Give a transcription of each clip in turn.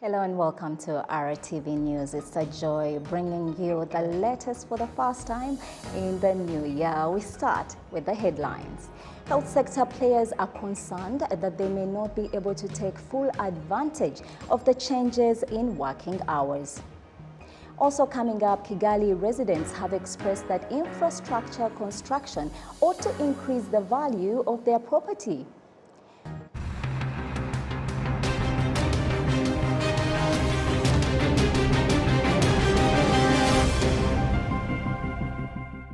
Hello and welcome to RwandaTV News. It's a joy bringing you the latest for the first time in the new year. We start with the headlines. Health sector players are concerned that they may not be able to take full advantage of the changes in working hours. Also coming up, Kigali residents have expressed that infrastructure construction ought to increase the value of their property.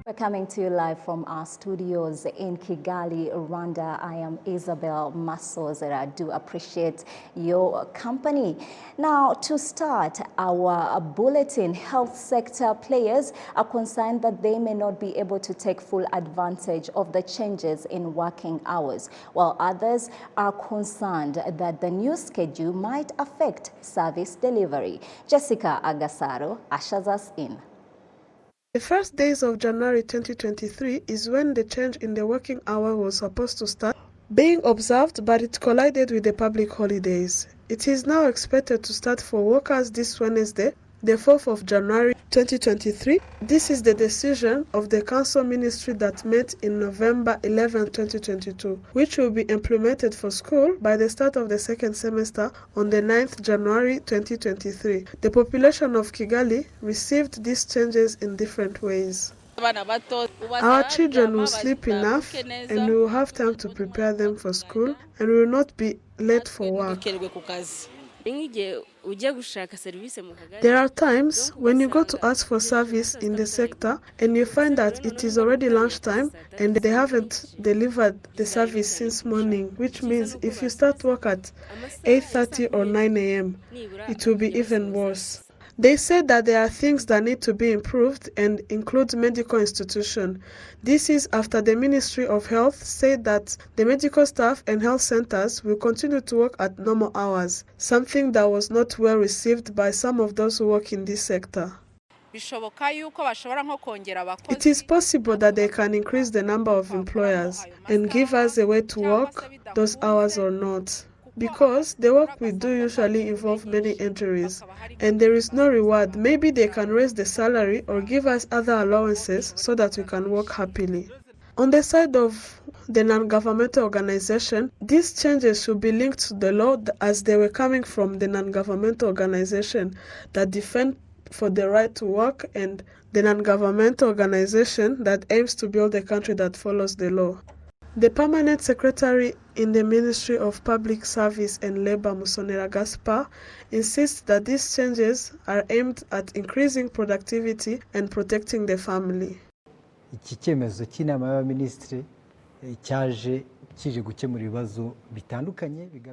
We're coming to you live from our studios in Kigali, Rwanda. I am Isabel Masozera. I do appreciate your company. Now, to start our bulletin, health sector players are concerned that they may not be able to take full advantage of the changes in working hours, while others are concerned that the new schedule might affect service delivery. Jessica Agasaro ushers us in. The first days of January 2023 is when the change in the working hour was supposed to start being observed, but it collided with the public holidays. It is now expected to start for workers this Wednesday, the 4th of January 2023. This is the decision of the Council Ministry that met in November 11, 2022, which will be implemented for school by the start of the second semester on the 9th January 2023. The population of Kigali received these changes in different ways. Our children will sleep enough and we will have time to prepare them for school and we will not be late for work. There are times when you go to ask for service in the sector and you find that it is already lunchtime and they haven't delivered the service since morning, which means if you start work at 8:30 or 9 a.m., it will be even worse. They said that there are things that need to be improved and include medical institution. This is after the Ministry of Health said that the medical staff and health centers will continue to work at normal hours, something that was not well received by some of those who work in this sector. It is possible that they can increase the number of employers and give us a way to work those hours or not, because the work we do usually involve many injuries and there is no reward. Maybe they can raise the salary or give us other allowances so that we can work happily. On the side of the non-governmental organization, these changes should be linked to the law as they were coming from the non-governmental organization that defend for the right to work and the non-governmental organization that aims to build a country that follows the law. The permanent secretary in the Ministry of Public Service and Labor, Musonera Gaspar, insists that these changes are aimed at increasing productivity and protecting the family.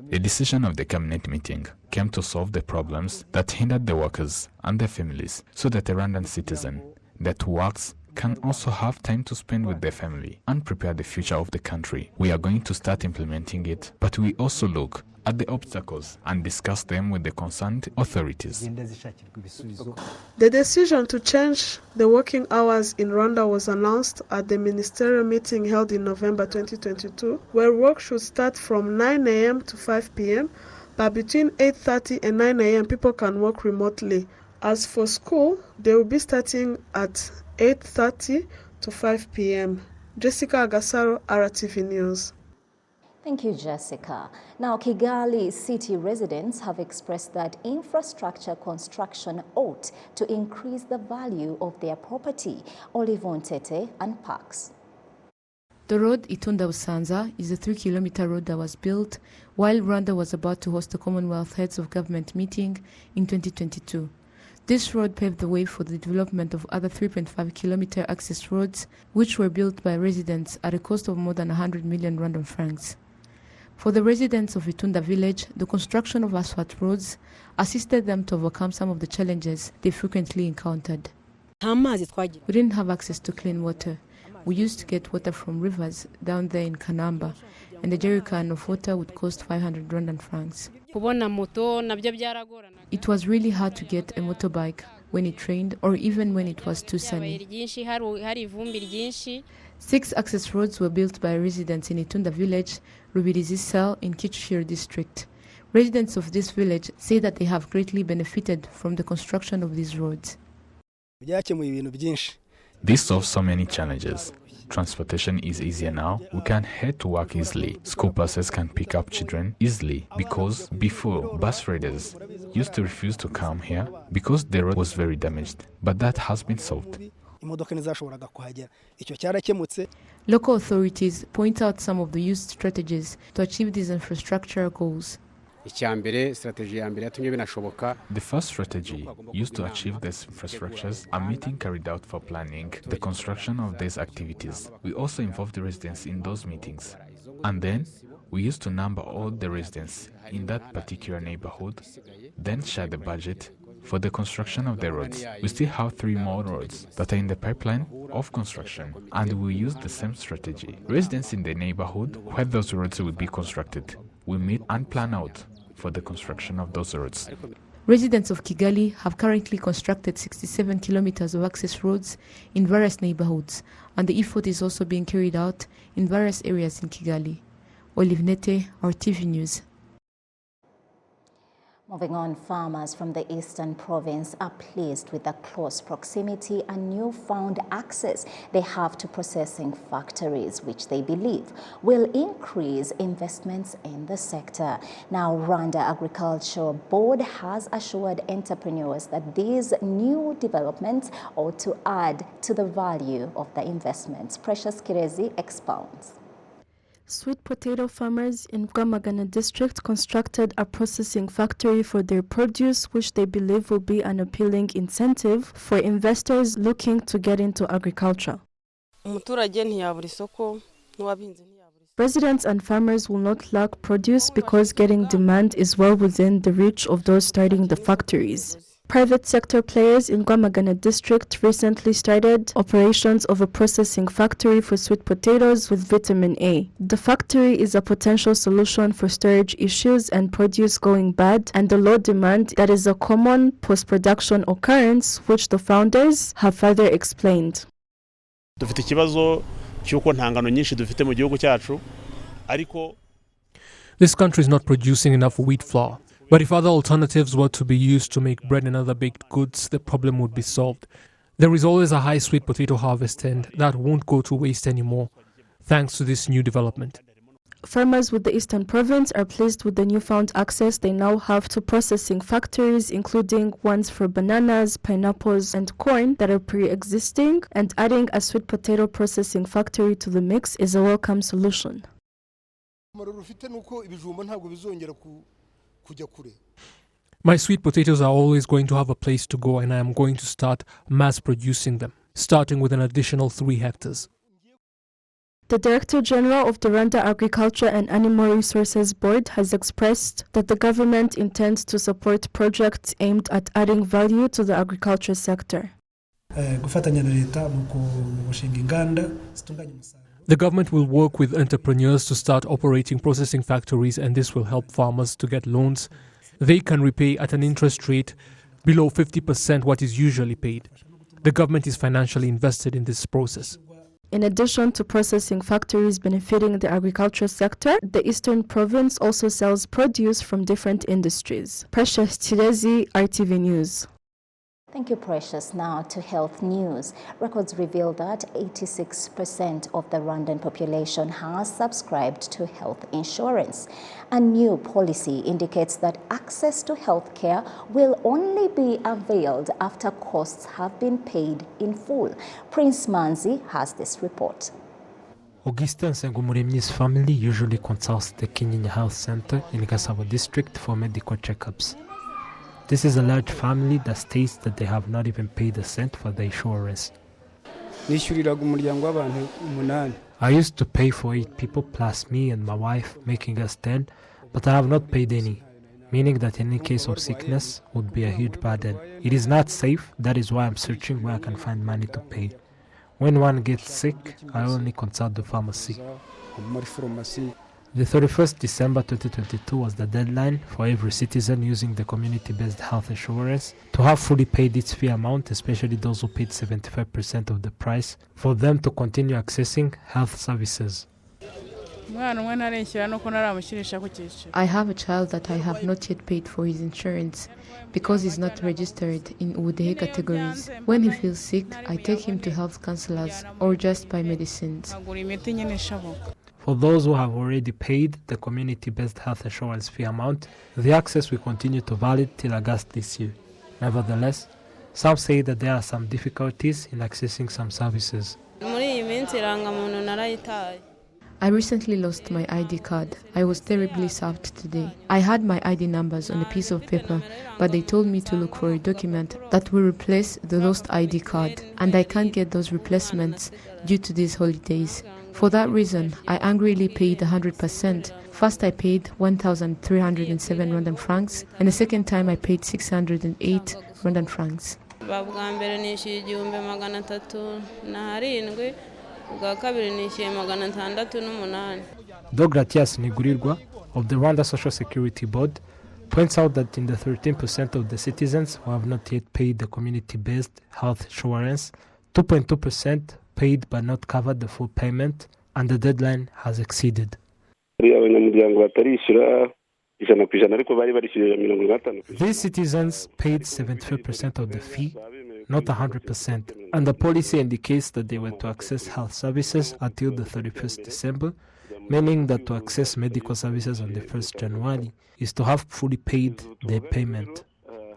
The decision of the cabinet meeting came to solve the problems that hindered the workers and their families, so that a Rwandan citizen that works can also have time to spend with their family and prepare the future of the country. We are going to start implementing it, but we also look at the obstacles and discuss them with the concerned authorities. The decision to change the working hours in Rwanda was announced at the ministerial meeting held in November 2022, where work should start from 9 a.m. to 5 p.m., but between 8:30 and 9 a.m. people can work remotely. As for school, they will be starting at 8:30 to 5 p.m. Jessica Agasaro, RwandaTV News. Thank you, Jessica. Now, Kigali city residents have expressed that infrastructure construction ought to increase the value of their property. Olivon Tete unpacks. The road Itunda-Busanza is a 3-kilometer road that was built while Rwanda was about to host the Commonwealth Heads of Government meeting in 2022. This road paved the way for the development of other 3.5-kilometer access roads, which were built by residents at a cost of more than 100 million Rwandan francs. For the residents of Itunda village, the construction of asphalt roads assisted them to overcome some of the challenges they frequently encountered. We didn't have access to clean water. We used to get water from rivers down there in Kanamba, and a jerry can of water would cost 500 Rwandan francs. It was really hard to get a motorbike when it rained or even when it was too sunny. 6 access roads were built by residents in Itunda village, Rubirizi Cell in Kichishiro district. Residents of this village say that they have greatly benefited from the construction of these roads. This solves so many challenges. Transportation is easier now. We can head to work easily. School buses can pick up children easily because before, bus riders used to refuse to come here because the road was very damaged. But that has been solved. Local authorities point out some of the used strategies to achieve these infrastructure goals. The first strategy used to achieve these infrastructures, a meeting carried out for planning the construction of these activities. We also involved the residents in those meetings. And then we used to number all the residents in that particular neighborhood, then share the budget for the construction of the roads. We still have 3 more roads that are in the pipeline of construction, and we use the same strategy. Residents in the neighborhood where those roads will be constructed will meet and plan out for the construction of those roads. Residents of Kigali have currently constructed 67 kilometers of access roads in various neighborhoods, and the effort is also being carried out in various areas in Kigali. Olive Nete, RTV News. Moving on, farmers from the eastern province are pleased with the close proximity and newfound access they have to processing factories, which they believe will increase investments in the sector. Now, Rwanda Agriculture Board has assured entrepreneurs that these new developments ought to add to the value of the investments. Precious Kirezi expounds. Sweet potato farmers in Rwamagana district constructed a processing factory for their produce, which they believe will be an appealing incentive for investors looking to get into agriculture. Residents and farmers will not lack produce because getting demand is well within the reach of those starting the factories. Private sector players in Rwamagana district recently started operations of a processing factory for sweet potatoes with vitamin A. The factory is a potential solution for storage issues and produce going bad and the low demand that is a common post-production occurrence, which the founders have further explained. Dufite ikibazo cyuko ntangano nyinshi dufite mu gihugu cyacu ariko This country is not producing enough wheat flour. But if other alternatives were to be used to make bread and other baked goods, the problem would be solved. There is always a high sweet potato harvest and that won't go to waste anymore, thanks to this new development. Farmers with the Eastern Province are pleased with the newfound access they now have to processing factories, including ones for bananas, pineapples, and corn that are pre-existing, and adding a sweet potato processing factory to the mix is a welcome solution. My sweet potatoes are always going to have a place to go and I am going to start mass producing them, starting with an additional 3 hectares. The Director General of the Rwanda Agriculture and Animal Resources Board has expressed that the government intends to support projects aimed at adding value to the agriculture sector. The government will work with entrepreneurs to start operating processing factories, and this will help farmers to get loans. They can repay at an interest rate below 50% what is usually paid. The government is financially invested in this process. In addition to processing factories benefiting the agriculture sector, the Eastern Province also sells produce from different industries. Precious Tirezi, RTV News. Thank you, Precious. Now to health news. Records reveal that 86% of the Rwandan population has subscribed to health insurance. A new policy indicates that access to health care will only be availed after costs have been paid in full. Prince Manzi has this report. Augustin Sengumuremyi's family usually consults the Kinyinya Health Center in Gasabo district for medical checkups. This is a large family that states that they have not even paid a cent for the insurance. I used to pay for 8 people plus me and my wife, making us 10, but I have not paid any, meaning that any case of sickness would be a huge burden. It is not safe, that is why I'm searching where I can find money to pay. When one gets sick, I only consult the pharmacy. The 31st December 2022 was the deadline for every citizen using the community-based health insurance to have fully paid its fee amount, especially those who paid 75% of the price, for them to continue accessing health services. I have a child that I have not yet paid for his insurance because he's not registered in Udehe categories. When he feels sick, I take him to health counselors or just buy medicines. For those who have already paid the community-based health insurance fee amount, the access will continue to valid till August this year. Nevertheless, some say that there are some difficulties in accessing some services. I recently lost my ID card. I was terribly served today. I had my ID numbers on a piece of paper, but they told me to look for a document that will replace the lost ID card, and I can't get those replacements due to these holidays. For that reason, I angrily paid 100%. First I paid 1,307 Rwandan francs, and the second time I paid 608 Rwandan francs. Dogratias Nigurirwa of the Rwanda Social Security Board points out that in the 13% of the citizens who have not yet paid the community-based health insurance, 2.2% paid but not covered the full payment, and the deadline has exceeded. These citizens paid 75% of the fee, not 100%, and the policy indicates that they were to access health services until the 31st December, meaning that to access medical services on the 1st January is to have fully paid their payment.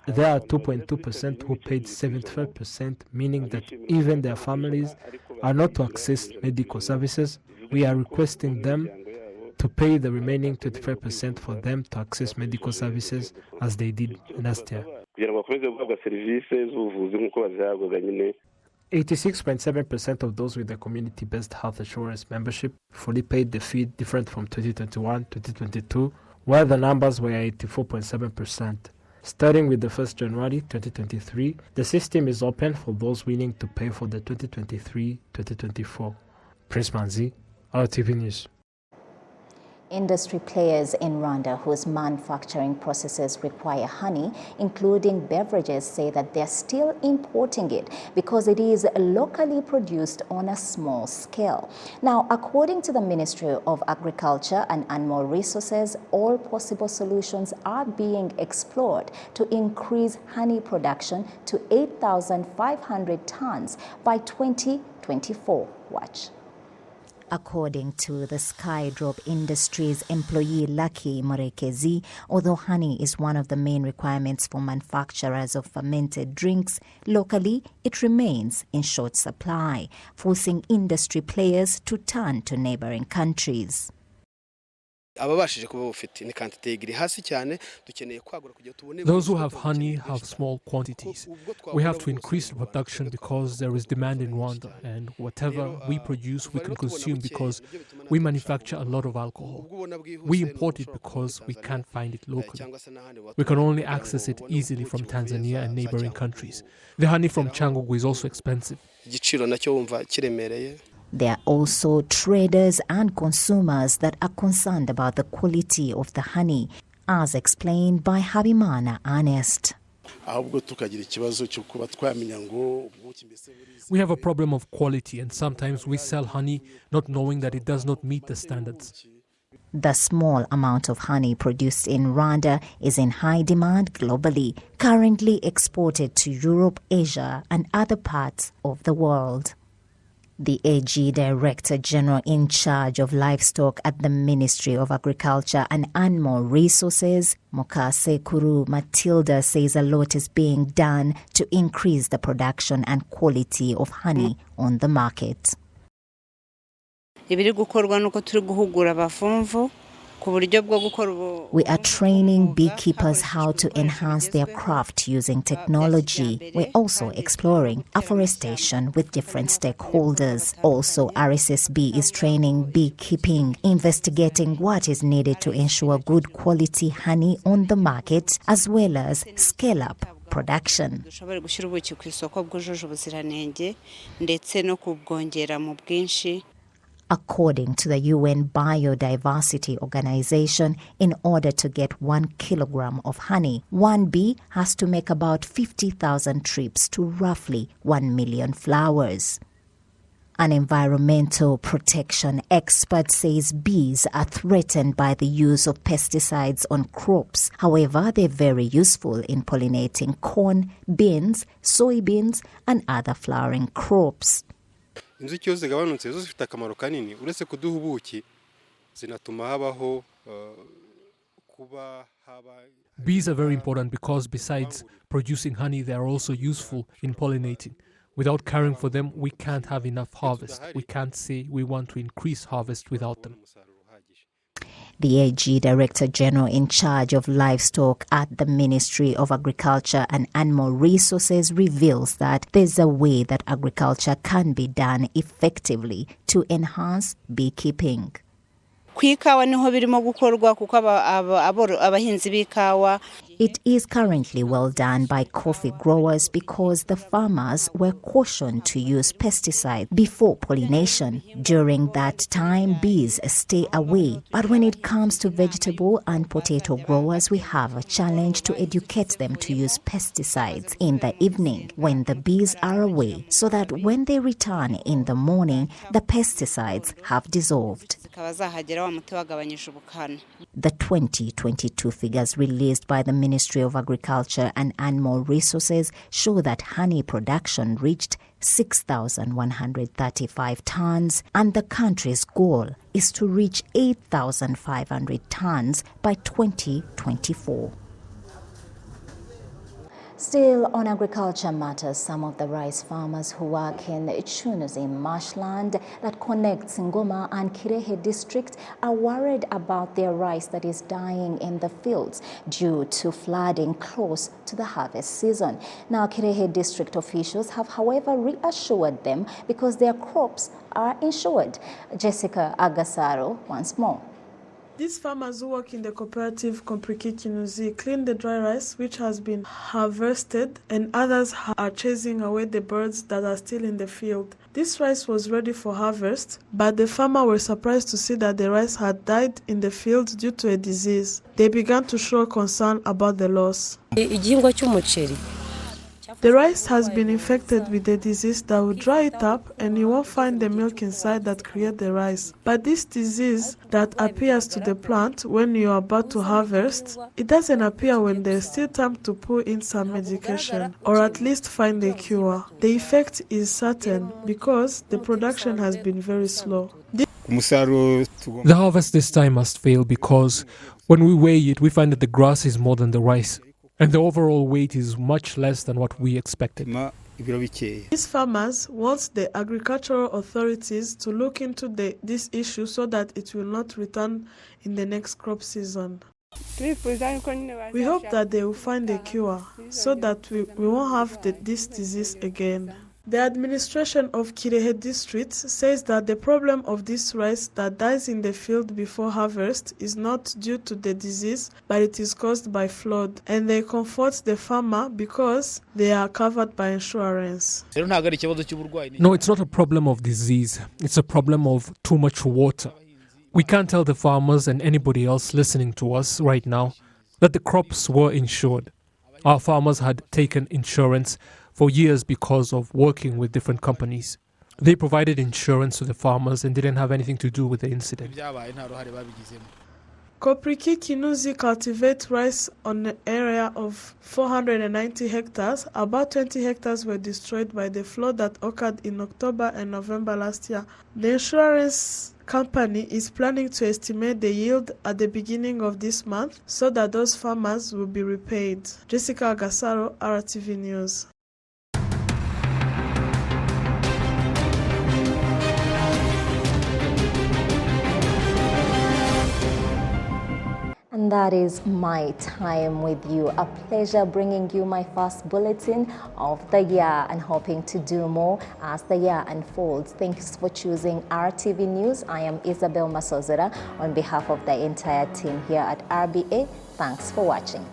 There are 2.2% who paid 75%, meaning that even their families are not to access medical services. We are requesting them to pay the remaining 25% for them to access medical services as they did last year. 86.7% of those with the community-based health insurance membership fully paid the fee, different from 2021-2022, where the numbers were 84.7%. Starting with the 1st January 2023, the system is open for those willing to pay for the 2023-2024. Prince Manzi, RwandaTV News. Industry players in Rwanda whose manufacturing processes require honey, including beverages, say that they're still importing it because it is locally produced on a small scale. Now, according to the Ministry of Agriculture and Animal Resources, all possible solutions are being explored to increase honey production to 8,500 tons by 2024. Watch. According to the Skydrop Industries employee Lucky Morekezi, although honey is one of the main requirements for manufacturers of fermented drinks, locally it remains in short supply, forcing industry players to turn to neighboring countries. Those who have honey have small quantities. We have to increase the production because there is demand in Rwanda, and whatever we produce we can consume because we manufacture a lot of alcohol. We import it because we can't find it locally. We can only access it easily from Tanzania and neighboring countries. The honey from Cyangugu is also expensive. There are also traders and consumers that are concerned about the quality of the honey, as explained by Habimana Ernest. We have a problem of quality, and sometimes we sell honey not knowing that it does not meet the standards. The small amount of honey produced in Rwanda is in high demand globally, currently exported to Europe, Asia, and other parts of the world. The AG Director General in charge of livestock at the Ministry of Agriculture and Animal Resources, Mukasekuru Matilda, says a lot is being done to increase the production and quality of honey on the market. We are training beekeepers how to enhance their craft using technology. We're also exploring afforestation with different stakeholders. Also, RSSB is training beekeeping, investigating what is needed to ensure good quality honey on the market, as well as scale up production. According to the UN Biodiversity Organization, in order to get 1 kilogram of honey, one bee has to make about 50,000 trips to roughly 1 million flowers. An environmental protection expert says bees are threatened by the use of pesticides on crops. However, they're very useful in pollinating corn, beans, soybeans, and other flowering crops. inzuki iyo zigabanutse zo zifite akamaro kanini uretse kuduha ubuki zinatuma habaho kuba haba. Bees are very important because besides producing honey, they are also useful in pollinating. Without caring for them, we can't have enough harvest. We can't say we want to increase harvest without them. The AG Director General in charge of livestock at the Ministry of Agriculture and Animal Resources reveals that there's a way that agriculture can be done effectively to enhance beekeeping. It is currently well done by coffee growers because the farmers were cautioned to use pesticides before pollination. During that time, bees stay away. But when it comes to vegetable and potato growers, we have a challenge to educate them to use pesticides in the evening when the bees are away, so that when they return in the morning, the pesticides have dissolved. The 2022 figures released by the Ministry of Agriculture and Animal Resources show that honey production reached 6,135 tons, and the country's goal is to reach 8,500 tons by 2024. Still on agriculture matters, some of the rice farmers who work in Chunuzi marshland that connects Ngoma and Kirehe district are worried about their rice that is dying in the fields due to flooding close to the harvest season. Now, Kirehe district officials have, however, reassured them because their crops are insured. Jessica Agasaro once more. These farmers who work in the cooperative Kompriki Kinuzi clean the dry rice which has been harvested, and others are chasing away the birds that are still in the field. This rice was ready for harvest, but the farmer were surprised to see that the rice had died in the field due to a disease. They began to show concern about the loss. The rice has been infected with a disease that will dry it up and you won't find the milk inside that creates the rice. But this disease that appears to the plant when you are about to harvest, it doesn't appear when there's still time to put in some medication or at least find a cure. The effect is certain because the production has been very slow. The harvest this time must fail because when we weigh it, we find that the grass is more than the rice. And the overall weight is much less than what we expected. These farmers want the agricultural authorities to look into this issue so that it will not return in the next crop season. We hope that they will find a cure so that we won't have this disease again. The administration of Kirehe district says that the problem of this rice that dies in the field before harvest is not due to the disease, but it is caused by flood. And they comfort the farmer because they are covered by insurance. No, it's not a problem of disease. It's a problem of too much water. We can't tell the farmers and anybody else listening to us right now that the crops were insured. Our farmers had taken insurance for years because of working with different companies. They provided insurance to the farmers and didn't have anything to do with the incident. Kopriki Kinuzi cultivate rice on an area of 490 hectares. About 20 hectares were destroyed by the flood that occurred in October and November last year. The insurance company is planning to estimate the yield at the beginning of this month so that those farmers will be repaid. Jessica Agasaro, RwandaTV News. And that is my time with you. A pleasure bringing you my first bulletin of the year and hoping to do more as the year unfolds. Thanks for choosing RTV News. I am Isabel Masozera on behalf of the entire team here at RBA. Thanks for watching.